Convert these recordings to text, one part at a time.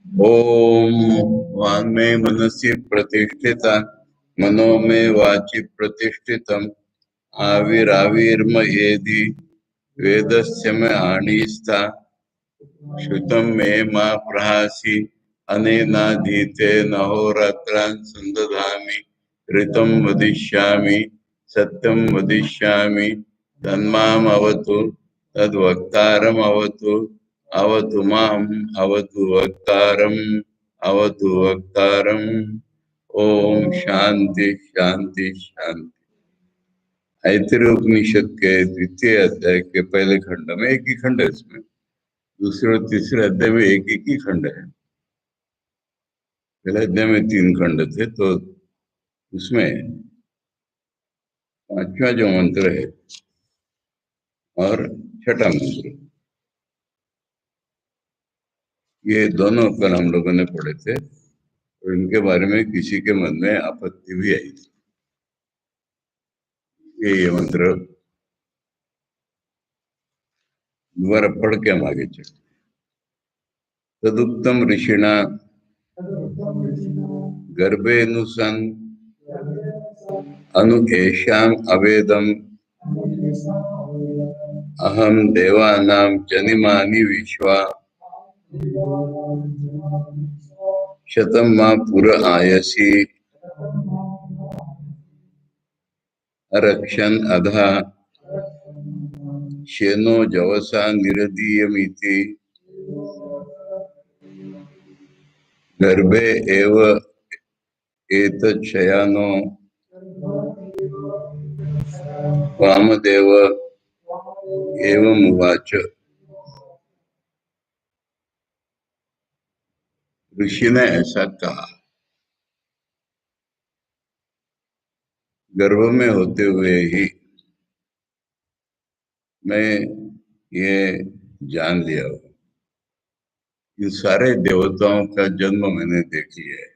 ओम वाङ्मे मनसि प्रतिष्ठिता मनो मे वाचि प्रतिष्ठितम् आविराविर्मयेदि वेदस्य मे आणीस्था श्रुतं मे मा प्रहासि अनेनाधीतेन अहोरात्रान् सन्दधामि ऋतं वदिष्यामि सत्यं वदिष्यामि तन्माम् अवतु तद्वक्तारम् अवतु अवतु माम् अवतु वक्तारम् अवतु वक्तारम्। ओम शांति शांति शांति। ऐतरेय उपनिषद के द्वितीय अध्याय के पहले खंड में एक ही खंड है, इसमें दूसरे और तीसरे अध्याय में एक एक ही खंड है। पहले अध्याय में 3 खंड थे, तो उसमें पांचवा जो मंत्र है और छठा मंत्र, ये दोनों कल हम लोगों ने पढ़े थे और इनके बारे में किसी के मन में आपत्ति भी आई थी। ये मंत्र दोबारा पढ़ के हम आगे चलते। तदुक्तम ऋषिणा गर्भेनुसन अनु एषाम अवेदम अहम देवानां जनिमानि विश्वा शतम मा पुर आयसी अरक्षन् अधा शेनो जवसा निरदीयमिति गर्भे एव एतत् शयानो वामदेव एवमुवाच। ऋषि ने ऐसा कहा, गर्भ में होते हुए ही मैं ये जान लिया हूं, इन सारे देवताओं का जन्म मैंने देख लिया है।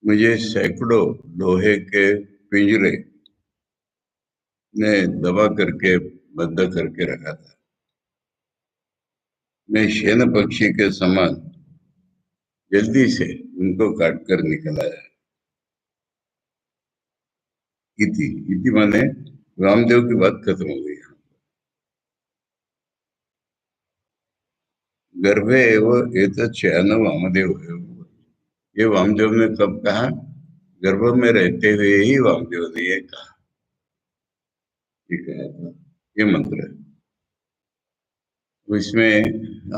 मुझे सैकड़ों लोहे के पिंजरे ने दबा करके बंद करके रखा था। मैं शेन पक्षी के समान जल्दी से उनको काट कर निकल आया। इति इति माने रामदेव की बात खत्म हो गई। गर्भे एवं एतत् शयन वामदेव है। ये वामदेव ने कब कहा? गर्भ में रहते हुए ही वामदेव ने ये कहा, ये कहा था। ये मंत्र है। इसमें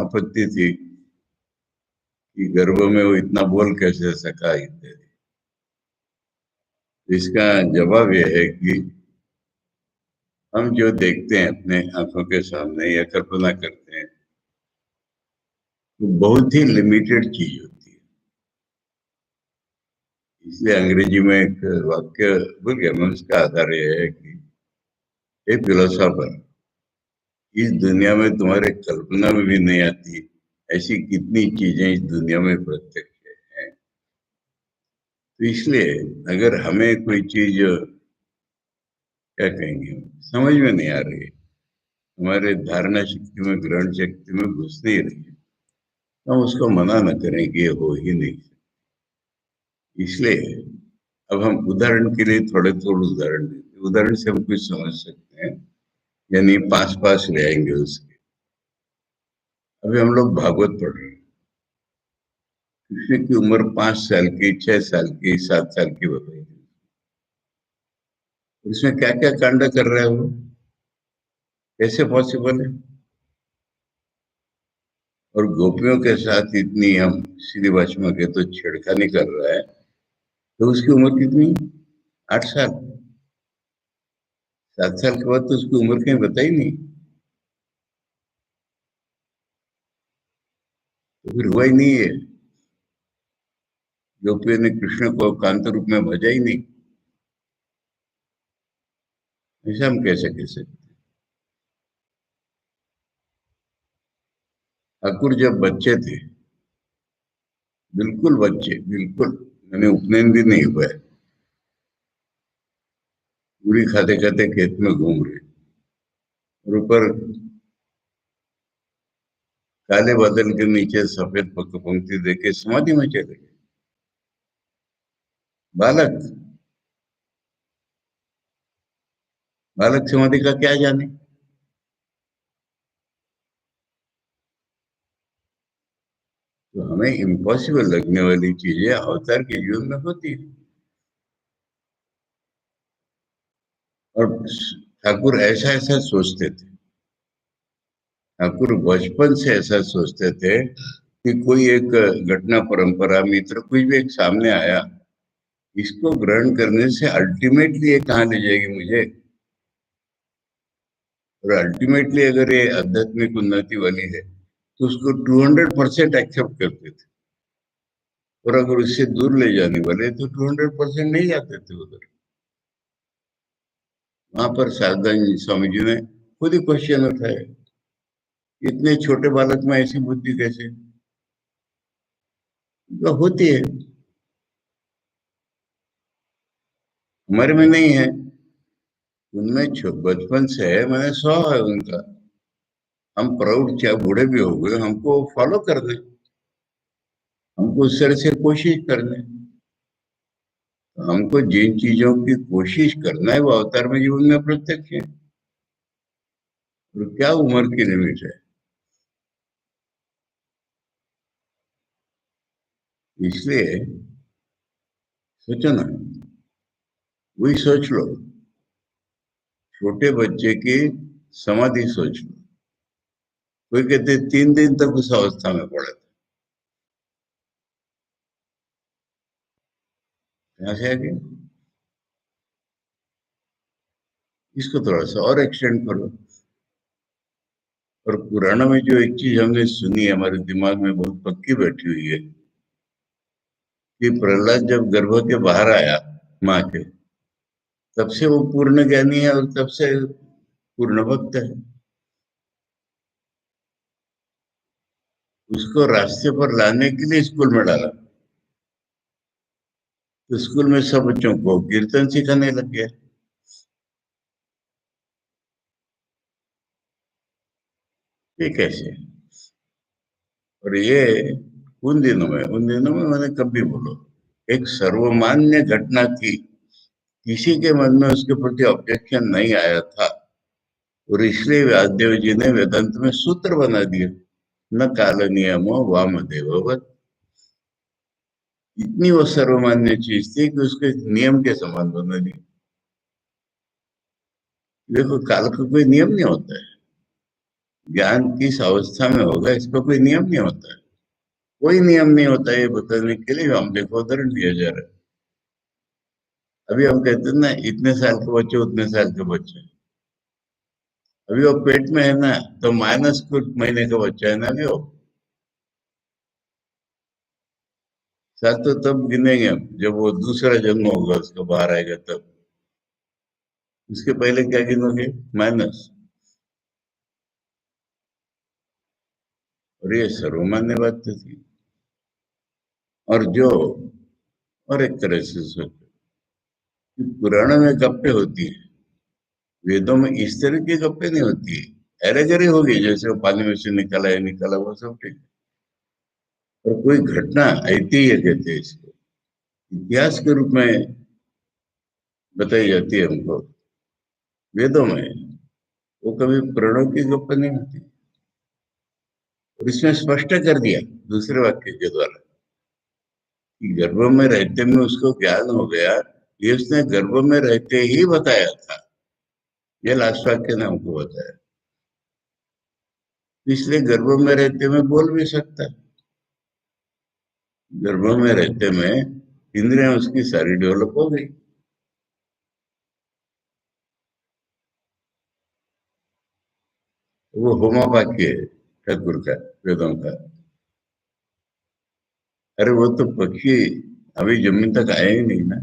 आपत्ति थी कि गर्भ में वो इतना बोल कैसे सका इत्यादि। इसका जवाब यह है कि हम जो देखते हैं अपने आंखों के सामने या कल्पना करते हैं, तो बहुत ही लिमिटेड चीज होती है। इसलिए अंग्रेजी में एक वाक्य भूल गया मैं, उसका आधार यह है कि ए फिलोसोफर, इस दुनिया में तुम्हारे कल्पना में भी नहीं आती ऐसी कितनी चीजें इस दुनिया में प्रत्यक्ष है। तो इसलिए अगर हमें कोई चीज क्या कहेंगे समझ में नहीं आ रही, हमारे धारणा शक्ति में, ग्रहण शक्ति में घुस नहीं रही है, तो हम उसको मना न करें कि ये हो ही नहीं। इसलिए अब हम उदाहरण के लिए थोड़े थोड़े उदाहरण देते, उदाहरण से हम कुछ समझ सकते हैं, यानी पास पास ले आएंगे उसके। अभी हम लोग भागवत पढ़ रहे हैं। कृष्ण की उम्र 5 साल की, 6 साल की, 7 साल की बताई थी। उसमें क्या क्या कांड कर रहे हैं वो, कैसे पॉसिबल है? और गोपियों के साथ इतनी, हम सीधी भाषा में कहते तो छेड़खानी कर रहा है, तो उसकी उम्र कितनी? 8 साल। 7 साल के बाद तो उसकी उम्र कहीं बताई नहीं, तो फिर हुआ ही नहीं है। गोपियों ने कृष्ण को कांत रूप में भजा ही नहीं, ऐसा हम कैसे कह सकते? ठाकुर जब बच्चे थे, बिल्कुल बच्चे, बिल्कुल मैंने उपनयन भी नहीं हुआ है, पूरी खाते खाते खेत में घूम रहे और ऊपर काले बादल के नीचे सफेद पंक्ति देके समाधि में चले गए। बालक बालक समाधि का क्या जाने। तो हमें इम्पॉसिबल लगने वाली चीजें अवतार के जीवन में होती है। और ठाकुर ऐसा ऐसा सोचते थे। ठाकुर बचपन से ऐसा सोचते थे कि कोई एक घटना, परंपरा, मित्र, कुछ भी एक सामने आया, इसको ग्रहण करने से अल्टीमेटली ये कहाँ ले जाएगी मुझे। और अल्टीमेटली अगर ये आध्यात्मिक उन्नति वाली है तो उसको 200% एक्सेप्ट करते थे। और अगर उससे दूर ले जाने वाले तो 200% नहीं जाते थे उधर। वहां पर शारदानंद स्वामी जी ने खुद ही क्वेश्चन उठाया, इतने छोटे बालक में ऐसी बुद्धि कैसे। तो होती है, हमारे में नहीं है। उनमें बचपन से है, मैंने सौ है उनका। हम प्राउड चाहे बूढ़े भी हो गए, हमको फॉलो करने, हमको उस तरह से कोशिश करने। तो हमको जिन चीजों की कोशिश करना है वो अवतार में जीवन में प्रत्यक्ष है। और क्या उम्र की लिमिट है। इसलिए सोचो ना, वही सोच लो, छोटे बच्चे की समाधि सोच लो। कोई कहते 3 दिन तक उस अवस्था में पड़े थे। यहाँ से आगे इसको थोड़ा सा और एक्सटेंड करो। और पुराणों में जो एक चीज हमने सुनी है, हमारे दिमाग में बहुत पक्की बैठी हुई है, कि प्रहलाद जब गर्भ के बाहर आया माँ के, तब से वो पूर्ण ज्ञानी है और तब से पूर्ण भक्त है। उसको रास्ते पर लाने के लिए स्कूल में डाला। तो स्कूल में सब बच्चों को कीर्तन सिखाने लग गया। ये कैसे। और ये उन दिनों में मैंने कभी बोलो, एक सर्वमान्य घटना थी, किसी के मन में उसके प्रति ऑब्जेक्शन नहीं आया था। और इसलिए व्यासदेव जी ने वेदांत में सूत्र बना दिए, न काल नियमो वाम देववत। इतनी वो सर्वमान्य चीज थी कि उसके नियम के समान बना दी। देखो, काल का कोई नियम नहीं होता है। ज्ञान किस अवस्था में होगा इसका कोई नियम नहीं होता है। कोई नियम नहीं होता है, ये बताने के लिए हम देखो उदाहरण दिया जा रहा है। अभी हम कहते हैं ना, इतने साल के बच्चे उतने साल के बच्चे। अभी वो पेट में है ना, तो माइनस कुछ महीने का बच्चा है ना अभी वो। साथ तो तब गिनेंगे हम जब वो दूसरा जन्म होगा, उसका बाहर आएगा तब। उसके पहले क्या गिनोगे, माइनस। और ये सर्वमान्य बात तो थी। और जो, और एक तरह से सोचो कि पुराणों में गप्पे होती है, वेदों में इस तरह की गप्पे नहीं होती है। एरेगरी होगी, जैसे वो पानी में से निकला है, निकला, वो सब ठीक। और कोई घटना ऐतिह्य कहते हैं इसको, इतिहास के रूप में बताई जाती है हमको वेदों में, वो कभी पुराणों की गप्पे नहीं होती। और इसमें स्पष्ट कर दिया दूसरे वाक्य के द्वारा कि गर्भ में रहते में उसको ज्ञान हो गया। ये उसने गर्भ में रहते ही बताया था। ये लास्ट वाक्य ने हमको बताया। इसलिए गर्भ में रहते में बोल भी सकता है। गर्भ में रहते में इंद्रियां उसकी सारी डेवलप हो गई। वो होमा वाक्य है ठाकुर का, वेदों का। अरे वो तो पक्षी अभी जमीन तक आया ही नहीं ना।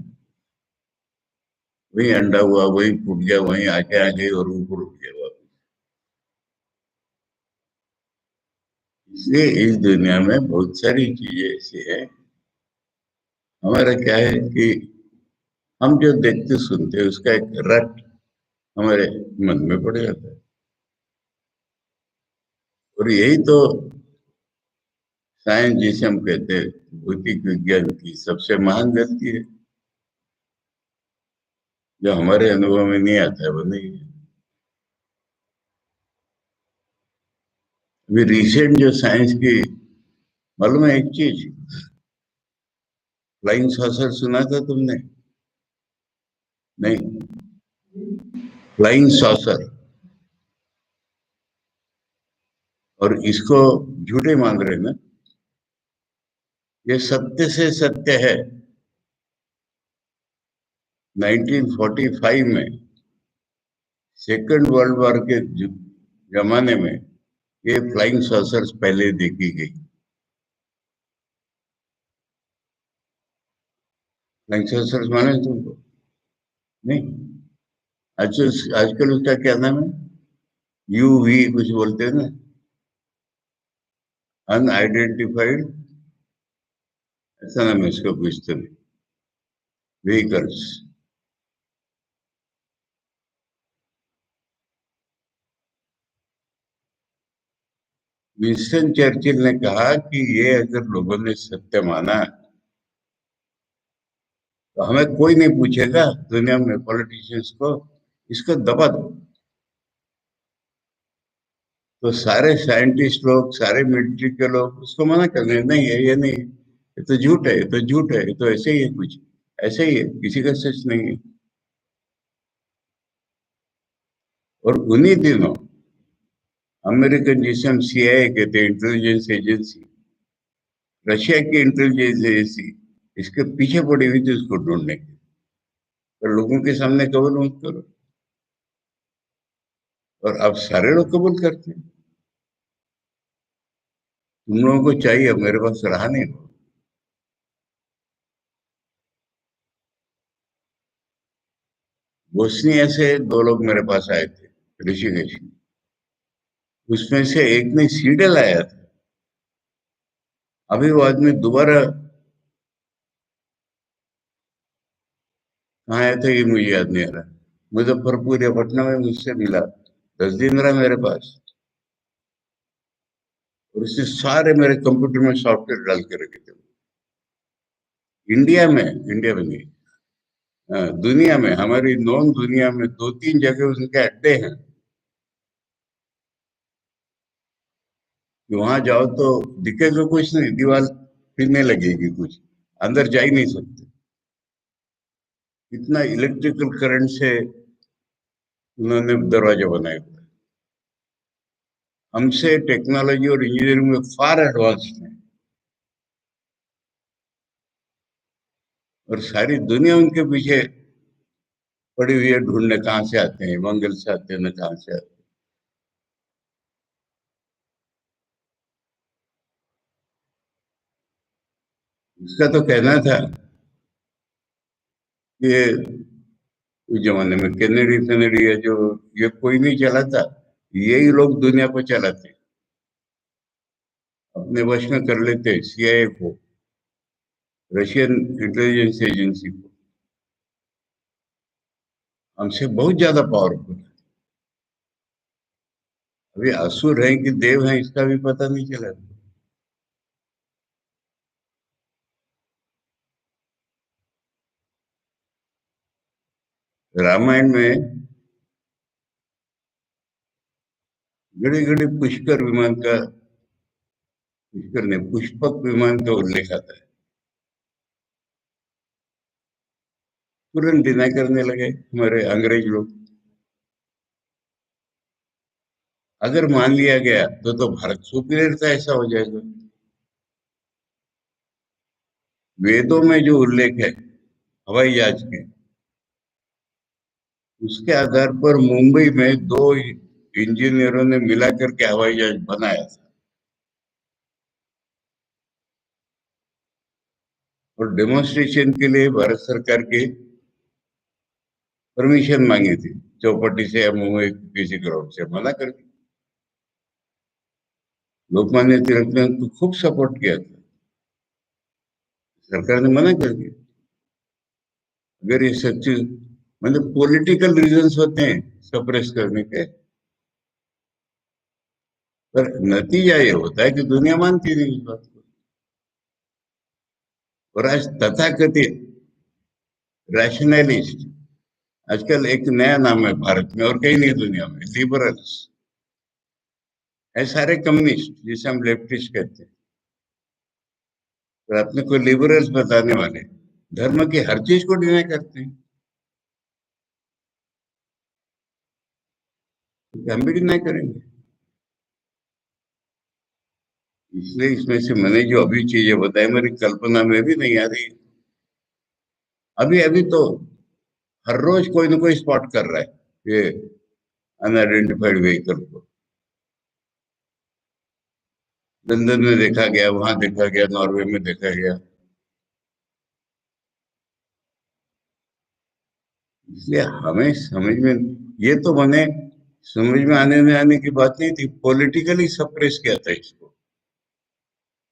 वही अंडा हुआ, वही फूट गया, वही आके आ गई और ऊपर उठ गया वापस। इसलिए इस दुनिया में बहुत सारी चीजें ऐसी है। हमारा क्या है कि हम जो देखते सुनते हैं उसका एक रट हमारे मन में पड़ जाता है। और यही तो साइंस जिसे हम कहते हैं भौतिक विज्ञान की सबसे महान गलती है, जो हमारे अनुभव में नहीं आता है वो नहीं है। अभी रिसेंट जो साइंस की, मालूम है एक चीज, फ्लाइंग सॉसर सुना था तुमने? नहीं, फ्लाइंग सॉसर। और इसको झूठे मान रहे ना, ये सत्य से सत्य है। 1945 में सेकेंड वर्ल्ड वॉर के जमाने में ये फ्लाइंग सॉसर्स पहले देखी गई। फ्लाइंग सॉसर्स माने तुमको? नहीं। आजकल उसका क्या नाम है? यूवी कुछ बोलते हैं ना, अनआइडेंटिफाइड, ऐसा नाम है उसको कुछ तो, व्हीकल्स। विंस्टन चर्चिल ने कहा कि ये अगर लोगों ने सत्य माना तो हमें कोई नहीं पूछेगा दुनिया में, पॉलिटिशियंस को, इसको दबा दो। तो सारे साइंटिस्ट लोग, सारे मिलिट्री के लोग उसको मना कर रहे हैं, नहीं है, ये नहीं है, ये तो झूठ है, ये तो झूठ है, ये तो ऐसे ही है, कुछ ऐसे ही है, किसी का सच नहीं है। और उन्हीं दिनों अमेरिकन, जिसे हम सीआईए कहते हैं, इंटेलिजेंस एजेंसी, रशिया की इंटेलिजेंस एजेंसी, इसके पीछे पड़ी हुई थी उसको ढूंढने की। तो लोगों के सामने कबूल मत करो। और अब सारे लोग कबूल करते हैं। तुम लोगों को चाहिए, मेरे पास रहा नहीं हो। बोस्निया से दो लोग मेरे पास आए थे ऋषिकेश में। उसमें से एक ने सीडे लाया था। अभी वो आदमी दोबारा कहाँ आया था ये मुझे याद नहीं आ रहा। मुजफ्फरपुर या पटना में मुझसे मिला, 10 दिन रहा मेरे पास। और उसने सारे मेरे कंप्यूटर में सॉफ्टवेयर डाल के रखे थे। इंडिया में नहीं, दुनिया में, हमारी नॉन दुनिया में 2-3 जगह उनके अड्डे हैं कि वहां जाओ तो दिखेगा कुछ नहीं, दीवार हिलने लगेगी कुछ, अंदर जा ही नहीं सकते। इतना इलेक्ट्रिकल करंट से उन्होंने दरवाजा बनाया हुआ है। हमसे टेक्नोलॉजी और इंजीनियरिंग में फार एडवांस है। और सारी दुनिया उनके पीछे पड़ी हुई है, ढूंढने कहाँ से आते हैं, मंगल से आते हैं न कहाँ से आते हैं। उसका तो कहना था कि उस जमाने में कैनेडी फैनेडी है जो, ये कोई नहीं चलाता, यही लोग दुनिया को चलाते हैं, अपने वश में कर लेते हैं सीआईए को, रशियन इंटेलिजेंस एजेंसी को। हमसे बहुत ज्यादा पावरफुल है। अभी असुर हैं कि देव हैं इसका भी पता नहीं चला। रामायण में घड़ी घड़ी पुष्कर विमान का, पुष्कर ने पुष्पक विमान का उल्लेख आता है। तुरंत डिनाई करने लगे हमारे अंग्रेज लोग। अगर मान लिया गया तो भारत सुपीरियर था, ऐसा हो जाएगा। वेदों में जो उल्लेख है हवाई जहाज के, उसके आधार पर मुंबई में दो इंजीनियरों ने मिलाकर के हवाई जहाज बनाया था। और डेमोन्स्ट्रेशन के लिए भारत सरकार की परमिशन मांगी थी, चौपाटी से या मुंबई किसी ग्राउंड से, मना कर दी। लोकमान्य तिलक ने उनको खूब सपोर्ट किया था, सरकार ने मना कर दिया। अगर ये सच्ची, मतलब पॉलिटिकल रीजंस होते हैं सप्रेस करने के, पर नतीजा ये होता है कि दुनिया मानती नहीं इस बात को। और आज तथाकथित रैशनलिस्ट, आजकल एक नया नाम है भारत में और कहीं नहीं दुनिया में, लिबरल्स है, सारे कम्युनिस्ट जिसे हम लेफ्टिस्ट कहते हैं। तो अपने को लिबरल्स बताने वाले धर्म की हर चीज को डिनाई करते हैं, तो हम भी डिनाई करेंगे। इसलिए इसमें से मैंने जो अभी चीजें बताई मेरी कल्पना में भी नहीं आ रही। अभी अभी तो हर रोज कोई ना कोई स्पॉट कर रहा है ये अनआइडेंटिफाइड व्हीकल को। लंदन में देखा गया, वहां देखा गया, नॉर्वे में देखा गया। इसलिए हमें समझ में, ये तो मैंने समझ में आने की बात नहीं थी, पॉलिटिकली सप्रेस किया था इसको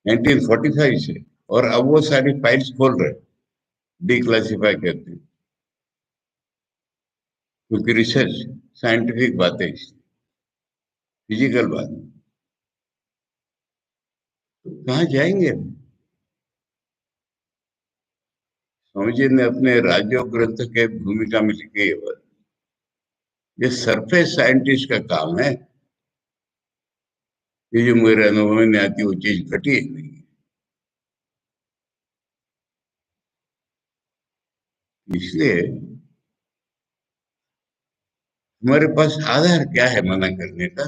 1945 से। और अब वो सारी फाइल्स खोल रहे, डिक्लासिफाई करते हैं, क्योंकि रिसर्च साइंटिफिक बात है, फिजिकल बात। तो कहाँ जाएंगे हम? स्वामी जी ने अपने राजयोग ग्रंथ के भूमिका में लिखी है बात। ये सरफेस साइंटिस्ट का काम है। ये जो मेरे अनुभव में नहीं आती वो चीज घटी ही नहीं है। इसलिए हमारे पास आधार क्या है मना करने का?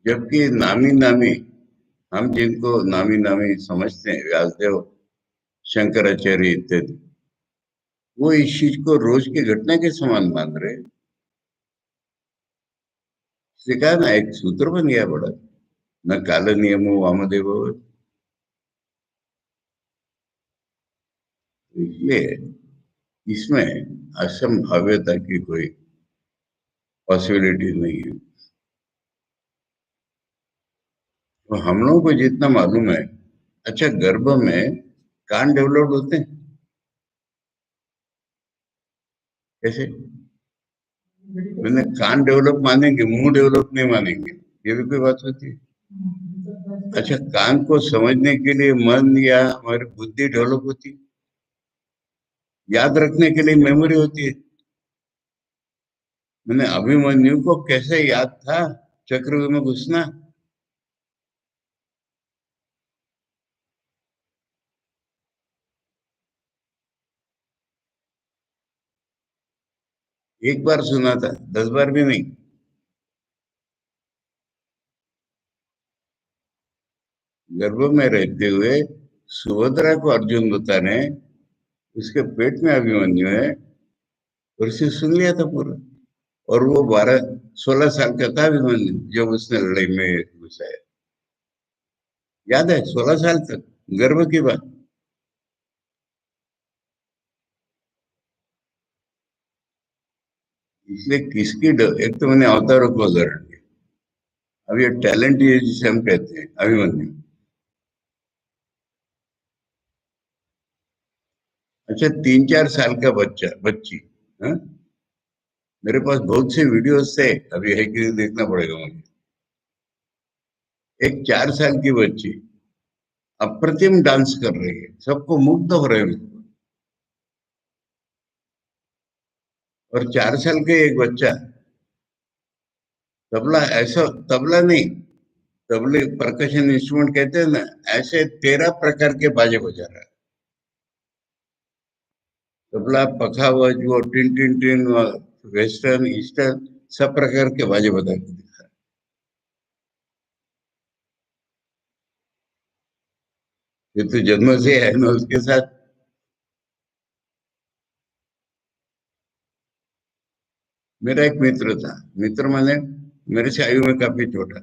जबकि नामी नामी, हम जिनको नामी नामी समझते हैं, व्यासदेव, शंकराचार्य इत्यादि, वो इस चीज को रोज की घटना के समान मान रहे हैं। इसलिए कहा ना, एक सूत्र बन गया बड़ा, न काल नियमो वामदेव। इसलिए इसमें असंभाव्यता की कोई पॉसिबिलिटी नहीं है। तो हम लोगों को जितना मालूम है, अच्छा गर्भ में कान डेवलप होते हैं कैसे? मैंने कान डेवलप मानेंगे, मुंह डेवलप नहीं मानेंगे, ये भी कोई बात होती है? अच्छा, कान को समझने के लिए मन या हमारी बुद्धि डेवलप होती है, याद रखने के लिए मेमोरी होती है। मैंने अभिमन्यु को कैसे याद था चक्रव्यूह में घुसना? एक बार सुना था, 10 बार भी नहीं। गर्भ में रहते हुए सुभद्रा को अर्जुन बता रहे हैं, उसके पेट में अभिमन्यु है, और उसे सुन लिया था पूरा। और वो 12-16 साल का था अभिमन्यु जब उसने लड़ाई में घुसा है, याद है? 16 साल तक, गर्भ की बात। इसलिए किसकी एक तो मैंने अवतारों को उदाहरण दिया। अब ये टैलेंट, ये जिसे हम कहते हैं अभिमन्यु, अच्छा 3-4 साल का बच्चा बच्ची, हाँ? मेरे पास बहुत से वीडियोस थे, अभी है कि नहीं देखना पड़ेगा मुझे। एक 4 साल की बच्ची अप्रतिम डांस कर रही है, सबको मुग्ध हो रहे हैं उसको। और 4 साल का एक बच्चा तबला, ऐसा तबला नहीं, तबले परकशन इंस्ट्रूमेंट कहते हैं ना, ऐसे 13 प्रकार के बाजे बजा रहा है। तबला, पखावज, वो tin tin tin, western eastern, सब प्रकार के बाजे बजा के दिखा रहा है। ये तो जन्म से है ना उसके साथ। मेरा एक मित्र था, मित्र माने मेरे से आयु में काफी छोटा,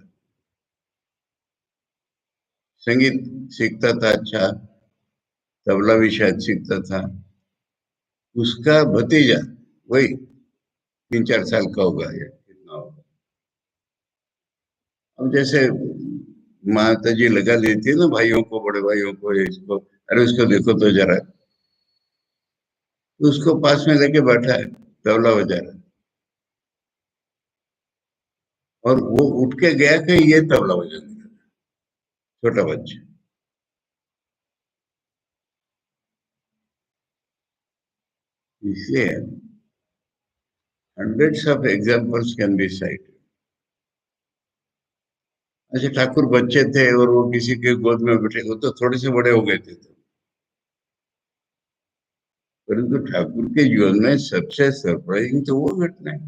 संगीत सीखता था, अच्छा तबला भी शायद सीखता था। उसका भतीजा वही 3-4 साल का होगा या कितना होगा। अब जैसे माता जी लगा लेती है ना भाइयों को, बड़े भाइयों को, इसको, अरे उसको देखो तो जरा, तो उसको पास में लेके बैठा है, तबला बजा रहा है। और वो उठ के गया कि ये तबला बजाने लगा, छोटा बच्चा। इसलिए hundreds of examples can be cited. अच्छा, ठाकुर बच्चे थे और वो किसी के गोद में बैठे, वो तो थोड़े से बड़े हो गए थे तो। परंतु ठाकुर के जीवन में सबसे सरप्राइजिंग तो वो घटना है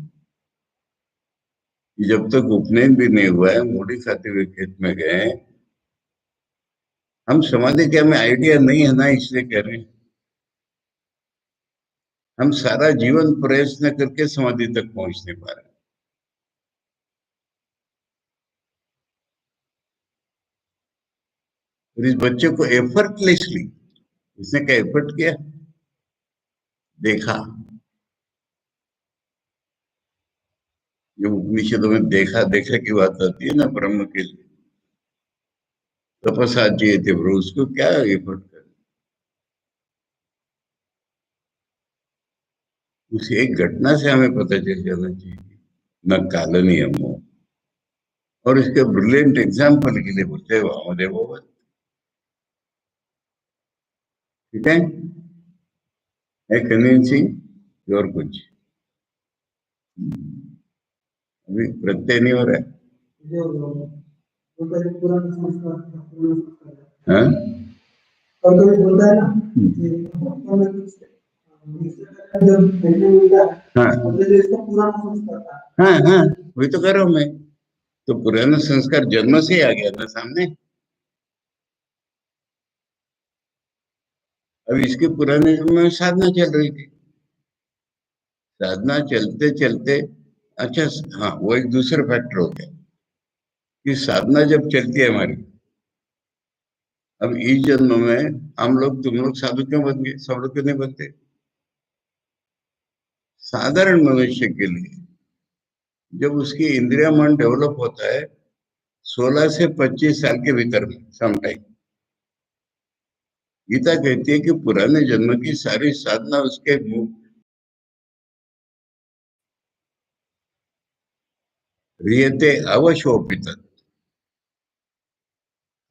कि जब तक उपनयन भी नहीं हुआ है, मूढ़ी खाते हुए खेत में गए। हम समाधि के हमें आइडिया नहीं है ना, इसलिए कह रहे हैं। हम सारा जीवन प्रयत्न करके समाधि तक पहुंच नहीं पा रहे। और इस बच्चे को एफर्टलेसली, इसने क्या एफर्ट किया? देखा। जो उपनिषदों में देखा देखा की बात आती है ना, ब्रह्म के लिए तपस्या चाहिए थे, ब्रो उसको क्या एफर्ट कर। उस एक घटना से हमें पता चल जाना चाहिए न काल नियमो। और इसके ब्रिलियंट एग्जाम्पल के लिए बोलते हैं वामदेव बाबा। ठीक है कन्विंसिंग और कुछ अभी प्रत्यय नहीं हो रहा है। हाँ? और कभी बोलता है ना कि भक्तों में कुछ जब पहले मिलता है, हाँ, तो इसका पुराना संस्कार था। हाँ हाँ, वही तो कह रहा हूँ मैं। तो पुराना संस्कार जन्म से ही आ गया था सामने। अब इसके पुराने जन्म में साधना चल रही थी। साधना चलते चलते, अच्छा, हाँ, वो एक दूसरा फैक्टर हो गया कि साधना जब चलती है हमारी, अब इस जन्म में हम लोग, तुम लोग साधु क्यों बन गए, सब लोग क्यों नहीं बनते? साधारण मनुष्य के लिए जब उसकी इंद्रिया मन डेवलप होता है 16 से 25 साल के भीतर में समटाइम, गीता कहती है कि पुराने जन्म की सारी साधना उसके रियते अवशोपित,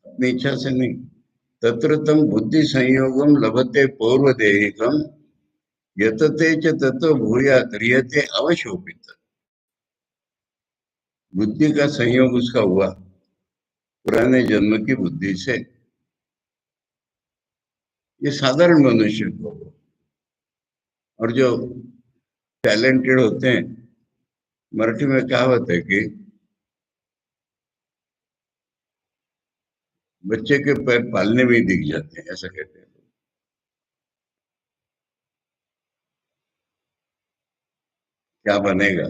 अपनी इच्छा से नहीं। तत्र तम बुद्धि संयोगम लभते पूर्व देहिकम यतते च ततो भूयात रियते अवशोपित। बुद्धि का संयोग उसका हुआ पुराने जन्म की बुद्धि से। ये साधारण मनुष्य को। और जो टैलेंटेड होते हैं, मराठी में कहावत है कि बच्चे के पैर पालने में ही दिख जाते हैं, ऐसा कहते हैं। क्या बनेगा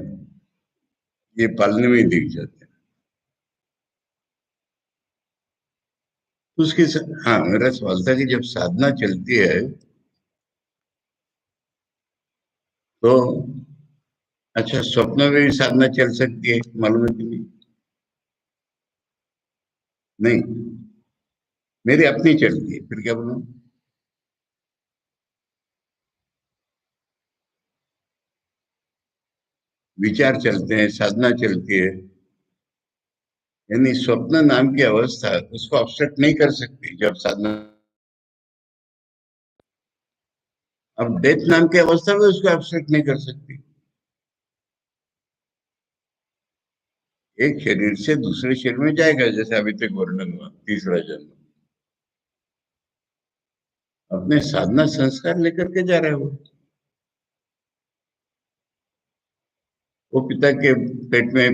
ये पालने में ही दिख जाते हैं। तो हाँ, मेरा सवाल था कि जब साधना चलती है तो, अच्छा, स्वप्न में भी साधना चल सकती है, मालूम है कि नहीं? नहीं, मेरी अपनी चलती है, फिर क्या बोलूं? विचार चलते हैं, साधना चलती है। यानी स्वप्न नाम की अवस्था उसको ऑब्स्ट्रक्ट नहीं कर सकती जब साधना। अब डेथ नाम की अवस्था में उसको ऑब्स्ट्रक्ट नहीं कर सकती। एक शरीर से दूसरे शरीर में जाएगा, जैसे अभी तक वर्णन हुआ, तीसरा जन्म अपने साधना संस्कार लेकर के जा रहा है वो पिता के पेट में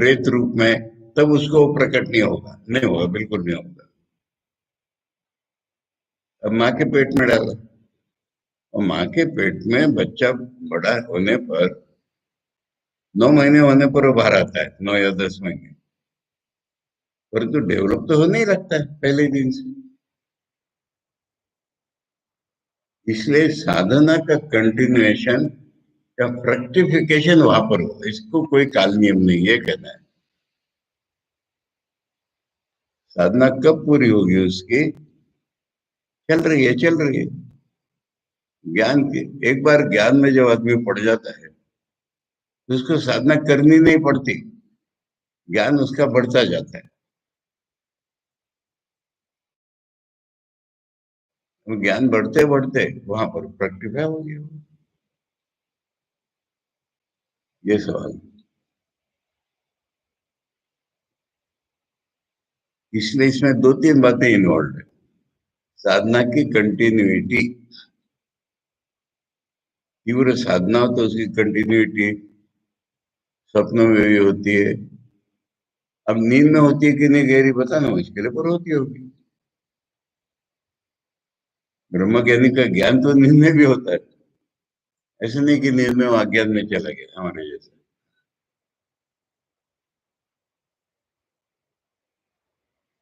रेत रूप में, तब उसको वो प्रकट नहीं होगा, नहीं होगा, बिल्कुल नहीं होगा। अब माँ के पेट में डाला, और माँ के पेट में बच्चा बड़ा होने पर, 9 महीने होने पर वो बाहर आता है, 9 या 10 महीने, परंतु डेवलप तो होने ही लगता है पहले दिन से। इसलिए साधना का कंटिन्यूएशन का फ्रक्टिफिकेशन वहां पर हो, इसको कोई काल नियम नहीं है कहना है। साधना कब पूरी होगी उसकी? चल रही है, चल रही है। ज्ञान के एक बार ज्ञान में जब आदमी पड़ जाता है तो उसको साधना करनी नहीं पड़ती, ज्ञान उसका बढ़ता जाता है। वो ज्ञान बढ़ते बढ़ते वहां पर फ्रक्टिफाई हो गया। ये सवाल। इसलिए इसमें दो तीन बातें इन्वॉल्व है। साधना की कंटिन्यूटी, तीव्र साधना हो तो उसकी कंटिन्यूटी सपनों में भी होती है। अब नींद में होती है कि नहीं गहरी बताना मुश्किल है, पर होती होगी। ब्रह्म ज्ञानी का ज्ञान तो नींद में भी होता है। ऐसे नहीं कि नींद में वो अज्ञान में चला गया हमारे जैसे।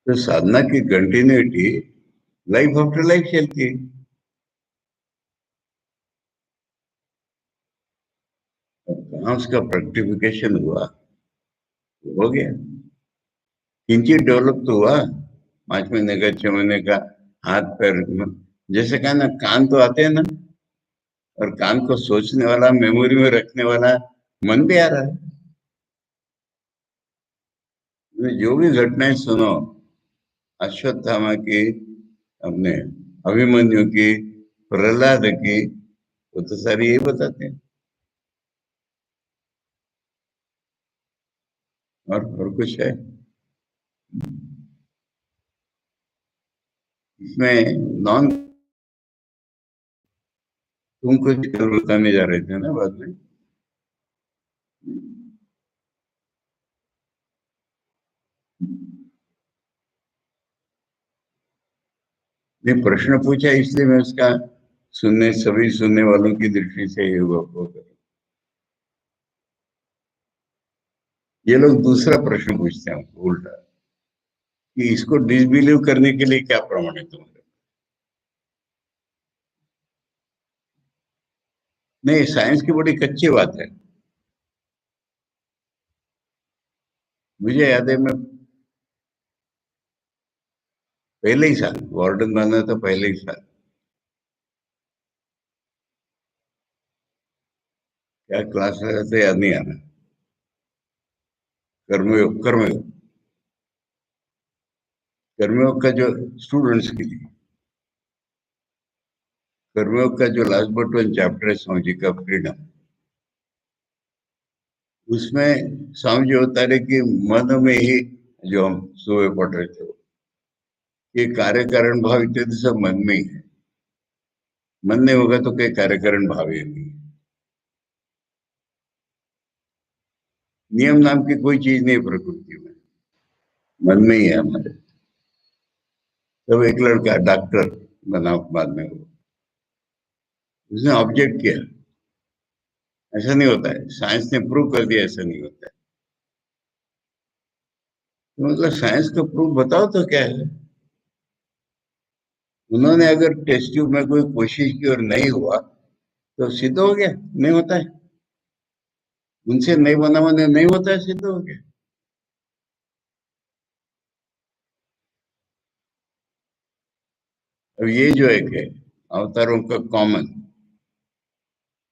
तो साधना की कंटिन्यूटी लाइफ आफ्टर लाइफ चलती है। अब कहाँ उसका प्रैक्टिफिकेशन हुआ, हो गया। किंचित डेवलप तो हुआ, 5 महीने का, 6 महीने का। हाथ पैर जैसे कहा ना, कान तो आते हैं ना, और कान को सोचने वाला, मेमोरी में रखने वाला मन भी आ रहा है। जो भी घटनाएं सुनो, अश्वत्थामा की, अपने अभिमन्यु की, प्रहलाद की, वो तो सारी यही बताते हैं। और कुछ है इसमें? नॉन, तुम कुछ कल बताने जा रहे थे ना बाद में। ने प्रश्न पूछा इसलिए मैं उसका सुनने, सभी सुनने वालों की दृष्टि से ये हुआ होगा। ये लोग दूसरा प्रश्न पूछते हैं उल्टा, कि इसको डिसबिलीव करने के लिए क्या प्रमाण है तुम्हारे? नहीं, साइंस की बड़ी कच्ची बात है। मुझे याद है, मैं पहले ही साल वार्डन बना था, पहले ही साल। क्या क्लास रहते याद नहीं आना। कर्मयोग, कर्मयोग, कर्मयोग का जो स्टूडेंट्स के लिए, कर्मयोग का जो लास्ट बट वन चैप्टर है स्वामी जी का, फ्रीडम, उसमें स्वामी जी बता रहे कि मन में ही, जो हम सुबह पढ़ रहे थे, ये कार्य कारण भाव इत्यादि सब मन में ही है। मन नहीं होगा तो कोई कार्य कारण भाव ही नहीं है। नियम नाम की कोई चीज नहीं है प्रकृति में, मन में ही है हमारे। तब एक लड़का डॉक्टर बना बाद में, वो, उसने ऑब्जेक्ट किया, ऐसा नहीं होता है, साइंस ने प्रूव कर दिया ऐसा नहीं होता है। तो मतलब साइंस का प्रूफ बताओ तो क्या है। उन्होंने अगर टेस्ट ट्यूब में कोई कोशिश की और नहीं हुआ तो सिद्ध हो गया नहीं होता है। उनसे नहीं बना मैंने नहीं होता है, सिद्ध हो गया। अब ये जो एक है अवतारों का कॉमन,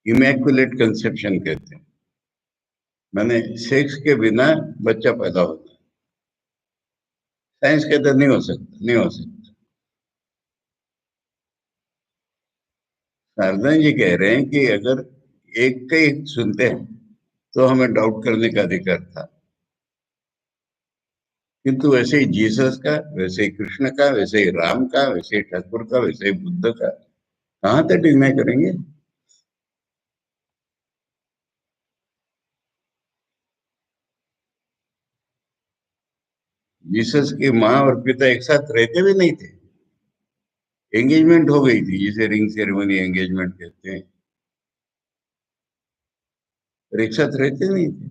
इमैक्युलेट कंसेप्शन कहते हैं, माने सेक्स के बिना बच्चा पैदा होता है। साइंस कहता है नहीं हो सकता, नहीं हो सकता। शारदा जी कह रहे हैं कि अगर एक का ही सुनते हैं तो हमें डाउट करने का अधिकार था, किंतु वैसे ही जीसस का, वैसे ही कृष्ण का, वैसे ही राम का, वैसे ही ठाकुर का, वैसे ही बुद्ध का, कहाँ तक डिनाई करेंगे? जीसस की माँ और पिता एक साथ रहते भी नहीं थे, एंगेजमेंट हो गई थी, जिसे रिंग सेरेमनी एंगेजमेंट कहते हैं, और एक साथ रहते नहीं थे।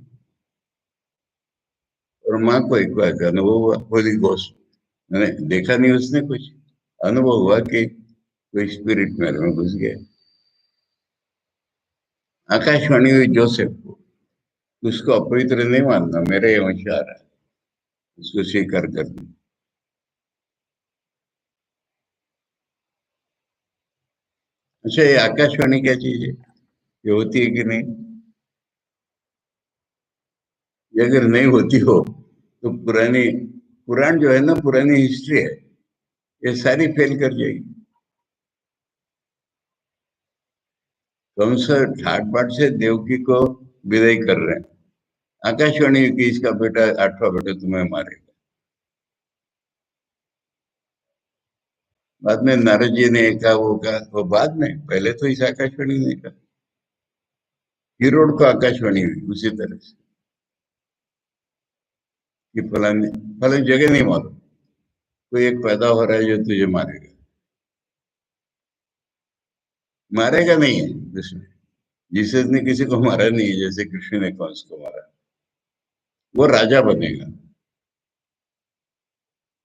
और माँ को एक बार का अनुभव हुआ, होली घोस्ट, मैंने देखा नहीं उसने कुछ, अनुभव हुआ कि कोई स्पिरिट मेरे में घुस गया। आकाशवाणी हुई जोसेफ को, उसको अपवित्र नहीं मानना, मेरे ये वंश आ रहा है, उसको स्वीकार कर दो। अच्छा, ये आकाशवाणी क्या चीज है, ये होती है कि नहीं? ये अगर नहीं होती हो तो पुरानी, पुराण जो है ना, पुरानी हिस्ट्री है, ये सारी फेल कर जाएगी। कंस ठाट बाट से देवकी को विदाई कर रहे हैं। आकाशवाणी की इसका बेटा 8वां बेटा तुम्हें मारेगा। बाद में नारद जी ने कहा, वो कहा, वो बाद में, पहले तो इस आकाशवाणी ने कहा। हीरोड को आकाशवाणी हुई उसी तरह से कि फलानी फलानी जगह नहीं मालूम, कोई एक पैदा हो रहा है जो तुझे मारेगा। मारेगा नहीं है कृष्ण। जीसस ने किसी को मारा नहीं है जैसे कृष्ण ने कंस को मारा। वो राजा बनेगा,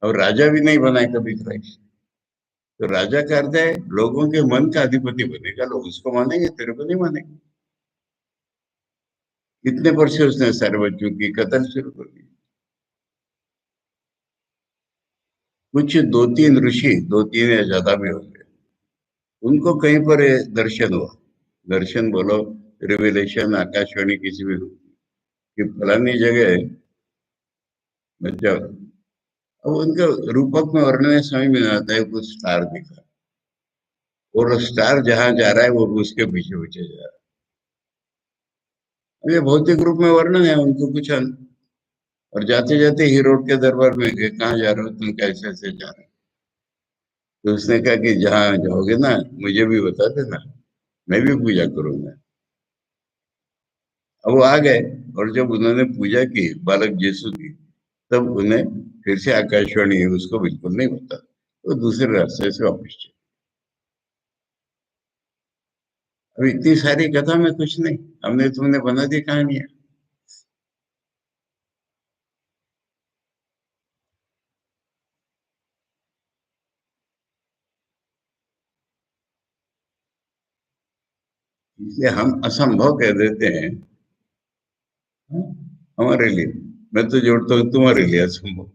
और राजा भी नहीं बना है कभी क्राइस्ट। तो राजा का अर्थ है लोगों के मन का अधिपति बनेगा, लोग उसको मानेंगे, तेरे को नहीं मानेंगे। इतने पर से उसने सारे बच्चों की कत्ल शुरू कर दी। कुछ दो तीन ऋषि, दो तीन या ज्यादा भी होंगे, उनको कहीं पर ये दर्शन हुआ। दर्शन बोलो, रिविलेशन, आकाशवाणी, किसी भी रूप में, कि फलानी जगह बच्चा। अब उनके रूपक में वर्णन समझ में नहीं आता है, कुछ स्टार दिखा, और स्टार जहां जा रहा है वो उसके पीछे पीछे जा रहा है। ये भौतिक रूप में वर्णन है, उनको कुछ और जाते जाते हीरोड के दरबार में गए, कहाँ जा रहे हो तुम, कैसे ऐसे जा रहे हो? तो उसने कहा कि जहाँ जाओगे ना मुझे भी बता देना, मैं भी पूजा करूंगा। अब वो आ गए, और जब उन्होंने पूजा की बालक यीशु की, तब उन्हें फिर से आकाशवाणी है उसको बिल्कुल नहीं बता, तो दूसरे रास्ते से वापस चले। अब इतनी सारी कथा में कुछ नहीं, हमने तुमने बना दी कहानियां। इसलिए हम असंभव कह देते हैं, हाँ, हमारे लिए। मैं तो जोड़ता हूँ तुम्हारे लिए असंभव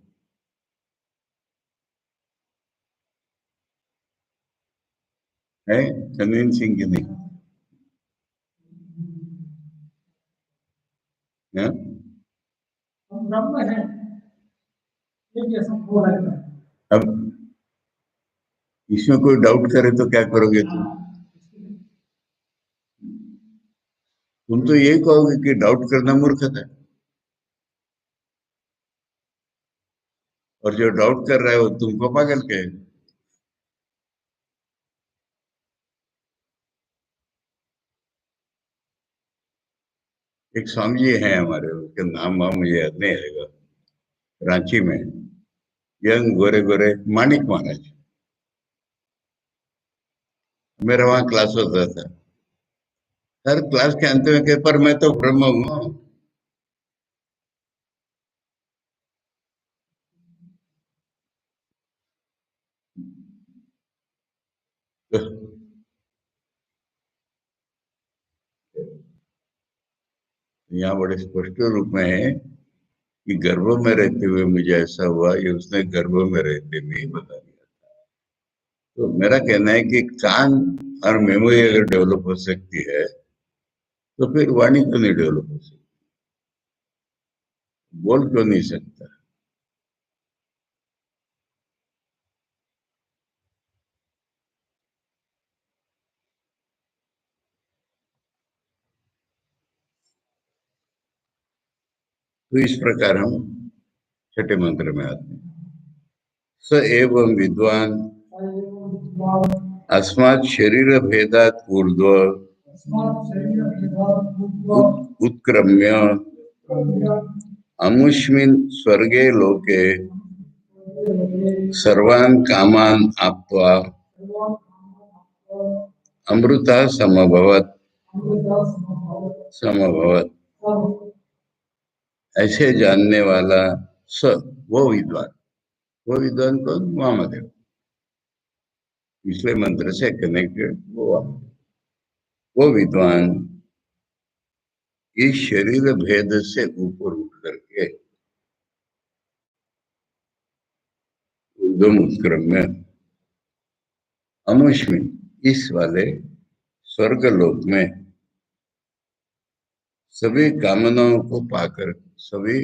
है, कन्विंसिंग की नहीं है। अब इसमें कोई डाउट करे तो क्या करोगे तुम? तुम तो यही कहोगे कि डाउट करना मूर्खता है, और जो डाउट कर रहा है वो तुमको पागल कहेगा। एक स्वामी जी हैं हमारे, उसके नाम वाम मुझे याद नहीं आएगा, रांची में, यंग गोरे गोरे, मानिक महाराज। मेरा वहाँ क्लास होता था। हर क्लास के अंत में कहे, पर मैं तो ब्रह्म हूँ। तो यहाँ बड़े स्पष्ट रूप में है कि गर्भ में रहते हुए मुझे ऐसा हुआ, ये उसने गर्भ में रहते हुए ही बता दिया। तो मेरा कहना है कि कान और मेमोरी अगर डेवलप हो सकती है, तो फिर वाणी क्यों नहीं डेवलप हो सकती? बोल क्यों नहीं सकता? तो इस प्रकार हम छठे मंत्र में आते हैं। स एवं विद्वान अस्मात् शरीर भेदात ऊर्ध्व उत्क्रम्य अमुष्मिन् स्वर्गे लोके सर्वान् कामान् आप्त्वा अमृता समभवत समभवत। ऐसे जानने वाला स, वो विद्वान, वो विद्वान कौन? महामदेव। पिछले मंत्र से कनेक्टेड वो विद्वान इस शरीर भेद से ऊपर उठ करके ऊर्ध्व उत्क्रम में अमुष्मिन, इस वाले स्वर्ग लोक में सभी कामनाओं को पाकर, सभी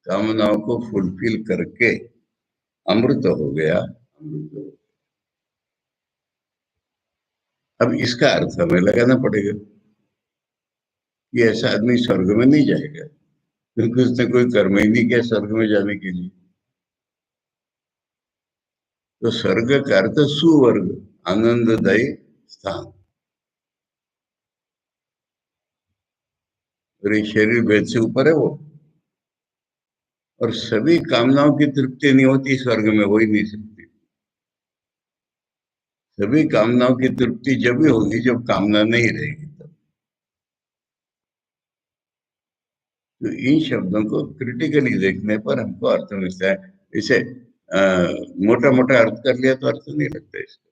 कामनाओं को फुलफिल करके अमृत हो गया। अमृत हो। अब इसका अर्थ हमें लगाना पड़ेगा कि ऐसा आदमी स्वर्ग में नहीं जाएगा, क्योंकि उसने कोई कर्म ही नहीं किया स्वर्ग में जाने के लिए। तो स्वर्ग का अर्थ सुवर्ग, आनंददायी स्थान। और ये शरीर भेद से ऊपर है वो। और सभी कामनाओं की तृप्ति नहीं होती स्वर्ग में, हो ही नहीं सकती। सभी कामनाओं की तृप्ति जब भी होगी जब कामना नहीं रहेगी तब। तो इन शब्दों को क्रिटिकली देखने पर हमको अर्थ मिलता है। इसे मोटा मोटा अर्थ कर लिया तो अर्थ नहीं लगता इसका।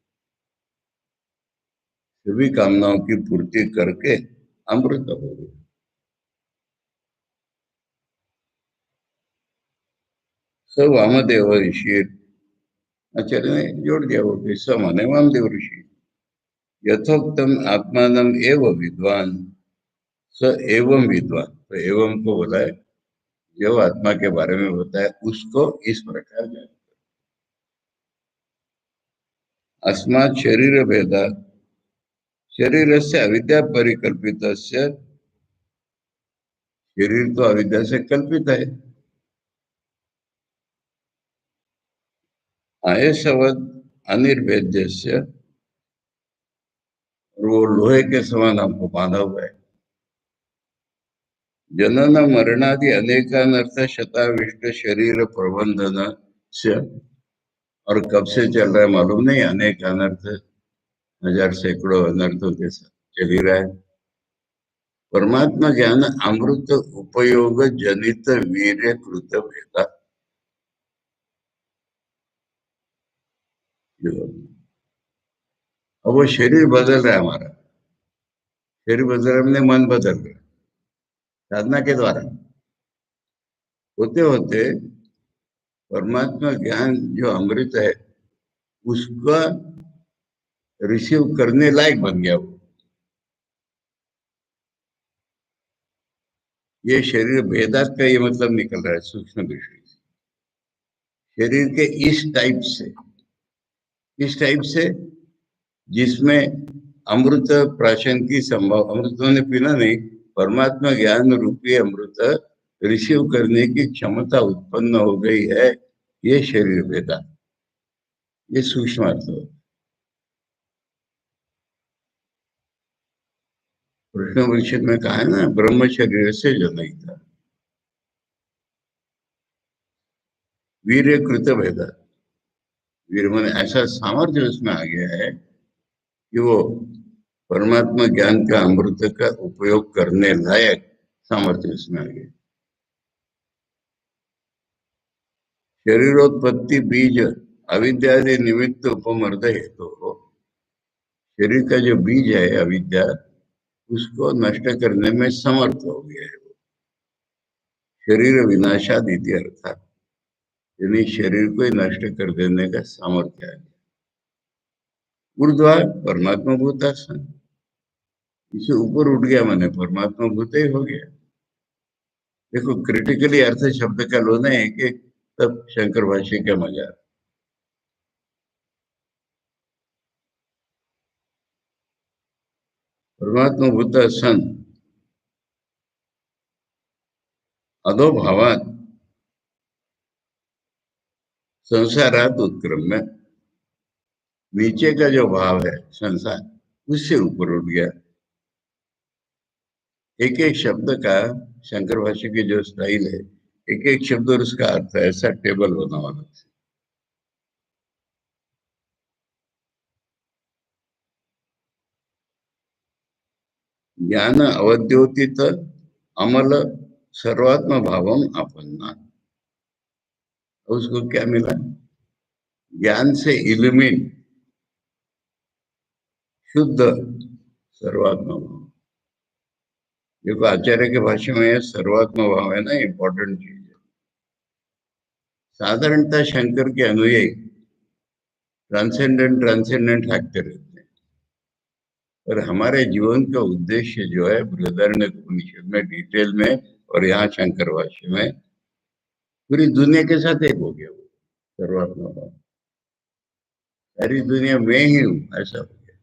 सभी कामनाओं की पूर्ति करके अमृत हो गए। स वामदेव ऋषि, आचार्य ने जोड़ दिया वो कि स माने वामदेव ऋषि। यथोक्तम आत्मानम एव विद्वान, स एवं विद्वान, तो एवं को बोला है, जो आत्मा के बारे में बताया उसको इस प्रकार जाने। अस्मात् शरीर भेदा, शरीर से अविद्या परिकल्पित, शरीर तो अविद्या से कल्पित है। आयसवद अनिर्वेद्य से, और वो लोहे के समान हमको बांधा हुआ है। जनन मरणादि अनेकानर्थ शताविष्ट शरीर प्रबंधन से, और कब से चल रहा है मालूम नहीं, अनेक अनर्थ, हजार सैकड़ों अनर्थों के साथ चल ही रहा है। परमात्मा ज्ञान अमृत उपयोग जनित वीर्य कृत भेदा। अब वो शरीर बदल रहा है हमारा, शरीर बदल रहा है, हमने मन बदल रहा है साधना के द्वारा। होते होते परमात्मा ज्ञान जो अमृत है उसका रिसीव करने लायक बन गया वो। ये शरीर भेदात का ये मतलब निकल रहा है सूक्ष्म दृष्टि से। शरीर के इस टाइप से जिसमें अमृत प्राशन की संभव, अमृत ने पीना नहीं, परमात्मा ज्ञान रूपी अमृत रिसीव करने की क्षमता उत्पन्न हो गई है, ये शरीर भेदा, ये सूक्ष्म अर्थ हो। कृष्ण परिषद में कहा है ना, ब्रह्म शरीर से जनयिता वीर कृत भेदा। वीर मन ऐसा सामर्थ्य उसमें आ गया है कि वो परमात्मा ज्ञान का अमृत का उपयोग करने लायक सामर्थ्य उसमें आ गया। शरीरोत्पत्ति बीज अविद्यादि निमित्त उपमर्द है, तो शरीर का जो बीज है अविद्या, उसको नष्ट करने में समर्थ हो गया है वो। शरीर विनाशादि अर्थात, यानी शरीर को ही नष्ट कर देने का सामर्थ्य है। ऊर्ध्वा परमात्मा भूतासन, इसे ऊपर उठ गया माने परमात्मा भूत ही हो गया। देखो क्रिटिकली अर्थ शब्द का लो है कि तब शंकर भाष्य का मजा। परमात्मा भूत सन अधोभावात संसारात उत्क्रम्य, नीचे का जो भाव है संसार, उससे ऊपर उठ गया। एक एक शब्द का शंकर भाष्य की जो स्टाइल है, एक एक शब्द और उसका अर्थ है, ऐसा टेबल बना वाला। ज्ञान अवद्योतित अमल सर्वात्म भावम आपन्ना, उसको क्या मिला? ज्ञान से इल्यूमिन, शुद्ध सर्वात्म भाव। देखो आचार्य के भाष्य में सर्वात्म भाव है ना, इंपॉर्टेंट चीज है। साधारणतः शंकर के अनुयायी ट्रांसेंडेंट ट्रांसेंडेंट हाँकते रहते हैं, और हमारे जीवन का उद्देश्य जो है बृहदारण्य उपनिषद में डिटेल में, और यहाँ शंकर भाष्य में पूरी दुनिया के साथ एक हो गया वो सर्वात्मा भाव। सारी दुनिया में ही हूँ ऐसा हो गया।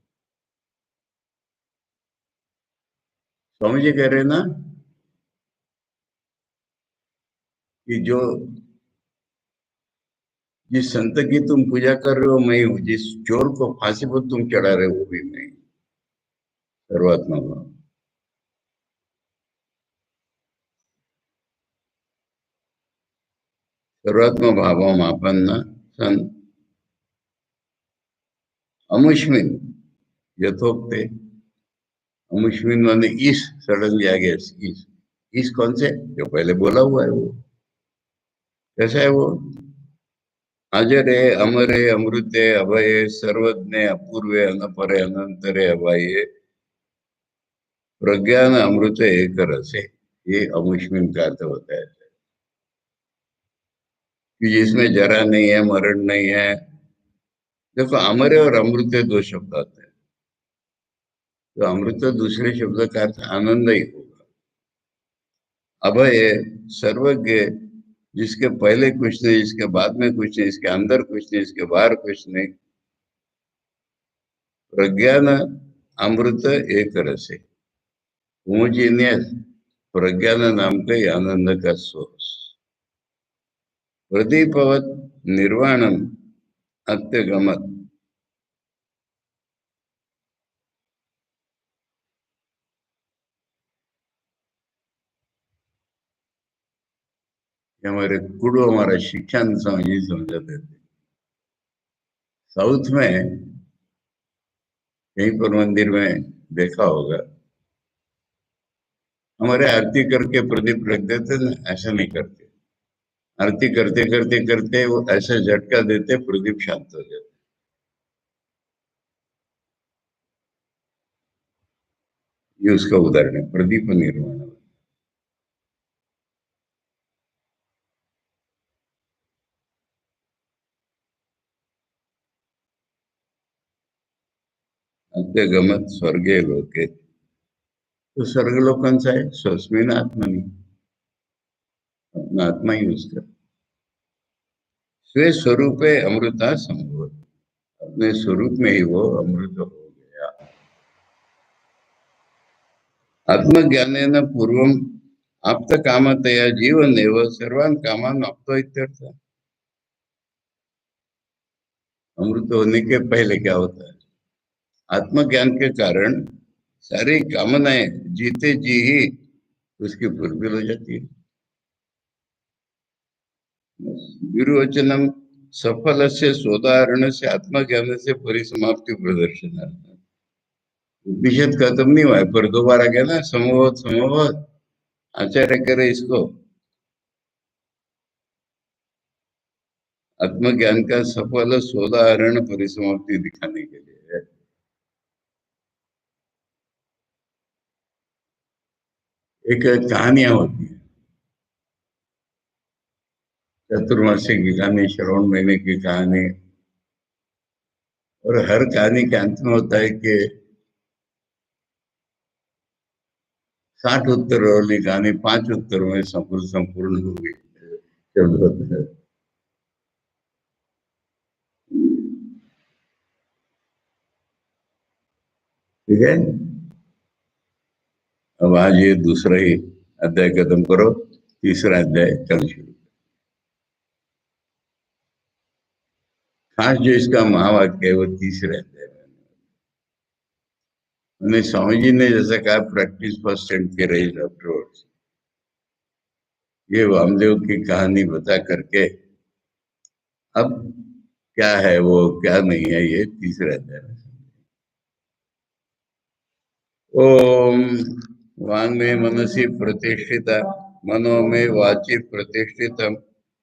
स्वामी जी कह रहे हैं ना कि जो जिस संत की तुम पूजा कर रहे हो मैं हूँ, जिस चोर को फांसी पर तुम चढ़ा रहे हो वो भी मैं हूँ। सर्वात्मा भाव। सर्वात्मा भावम आपन्न सन अमुष्मिन यथोक्ते। अमुष्मिन माने इस, सडनली आ गया इस कौन से, जो पहले बोला हुआ है वो। कैसा है वो? अजरे अमरे अमृते अभये सर्वज्ञे अपूर्वे अनपरे अनंतरे अभये प्रज्ञान अमृत एक रसे। ये अमुष्मिन का अर्थ होता है कि जिसमें जरा नहीं है, मरण नहीं है। देखो, अमर और अमृत दो शब्द आते हैं, तो अमृत दूसरे शब्द का अर्थ आनंद ही होगा। अभय सर्वज्ञ, जिसके पहले कुछ नहीं, जिसके बाद में कुछ नहीं, इसके अंदर कुछ नहीं, इसके बाहर कुछ नहीं। प्रज्ञान अमृत एक रस है। होमोजीनियस प्रज्ञान नाम का ही आनंद का सोर्स। प्रदीपवत निर्वाणम अत्यगमत। ये हमारे गुरु हमारा शिक्षा समझी समझाते थे। साउथ में कहीं पर मंदिर में देखा होगा, हमारे आरती करके प्रदीप रख देते ना, ऐसा नहीं करते। आरती करते करते करते वो ऐसा झटका देते, प्रदीप शांत हो जाते। ये उसका उदाहरण है, प्रदीप निर्माण। अंत्य गमत स्वर्गे लोके। तो स्वर्ग लोक कौन सा है? स्वस्मिन आत्मनि, अपना आत्मा ही उसका। स्वे स्वरूप अमृता संभव, अपने स्वरूप में ही वो अमृत हो गया। आत्मज्ञानेन पूर्वम आप्त कामतया जीवन एवं सर्वान कामान आप्तो इत्यर्थ। अमृत होने के पहले क्या होता है? आत्मज्ञान के कारण सारी कामनाएं जीते जी ही उसकी फुलफिल हो जाती है। विरोचनम सफल से सोदाहरण से आत्मज्ञान से परिसमाप्ति प्रदर्शन। उपनिषद खत्म नहीं हुआ है, पर दोबारा क्या ना, समवत समवत आचार्य करे इसको आत्मज्ञान का सफल सोदाहरण परिसमाप्ति दिखाने के लिए। एक कहानियां होती है, चतुर्मासी की कहानी, श्रवण महीने की कहानी, और हर कहानी के अंत में होता है कि 60 उत्तर वाली कहानी 5 उत्तर में संपूर्ण संपूर्ण हो गई। शब्द होता है। ठीक है। अब आज ये दूसरा ही अध्याय खत्म करो, तीसरा अध्याय कल शुरू। खास जो इसका महावाक्य है वो तीसरे अध्याय में। मैंने स्वामी जी ने जैसा कहा, प्रैक्टिस फर्स्ट एंड के रही आफ्टरवर्ड्स। ये वामदेव की कहानी बता करके अब क्या है वो, क्या नहीं है, ये तीसरे अध्याय में। ओम वांग में मनसी प्रतिष्ठिता मनो में वाचि प्रतिष्ठितम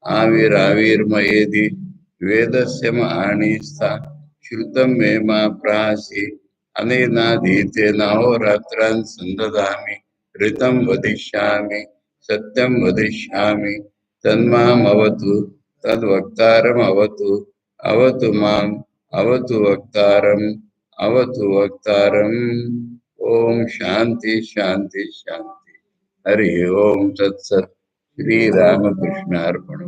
आविराविर मयेधि वेदस्य आणिस्था श्रुतम मे मा प्रासी अनेनाधीतेन अहोरात्रान् संददामि ऋतं वदिष्यामि सत्यं वदिष्यामि तन्माम् अवतु तद्वक्तारम् अवतु अवतु माम् अवतु वक्तारम् अवतु वक्तारम्। ओम शांति शांति शांति। हरि ओम तत्सत। श्री रामकृष्ण अर्पण।